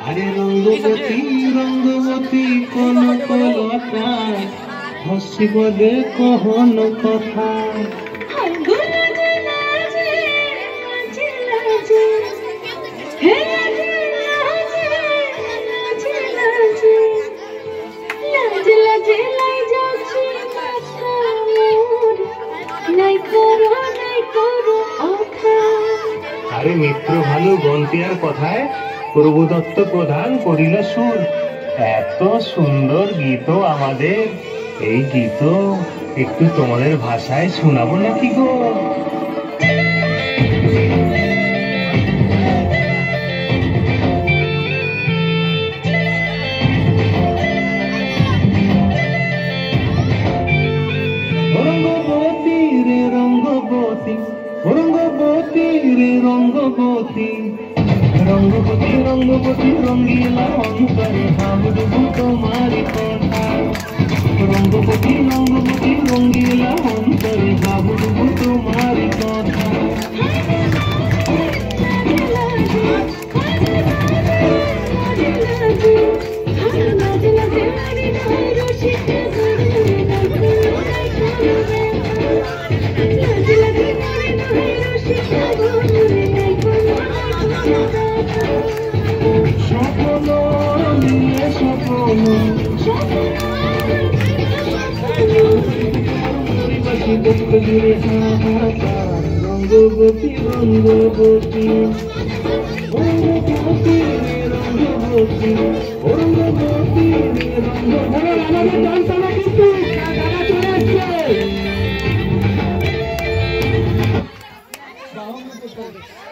আরে রঙ্গবতী রঙ্গবতী কনকলতা হসি বলে কহন কথা আরে মিত্র ভালু গন্তিয়ার কথায় প্রভুদত্ত প্রধান করিল সুর। এত সুন্দর গীত আমাদের, এই গীত একটু তোমাদের ভাষায় শোনাবো নাকি গো? রঙ্গবতী রে রঙ্গবতী, রঙ্গবতী রে রঙ্গবতী, রঙ্গবতী রঙ্গবতী রঙ্গিলা অন্তরে ভাবডুবু তোমারি কথা। রঙ্গবতী রঙ্গবতী রঙ্গিলা অন্তরে ভাবডুবু তোমারি কথা। স্বপ্ন নিয়ে স্বপ্ন রঙ্গবতী রঙ্গবতী রঙ্গবতী রঙ্গবতী রঙ্গবতী রঙ্গবতী।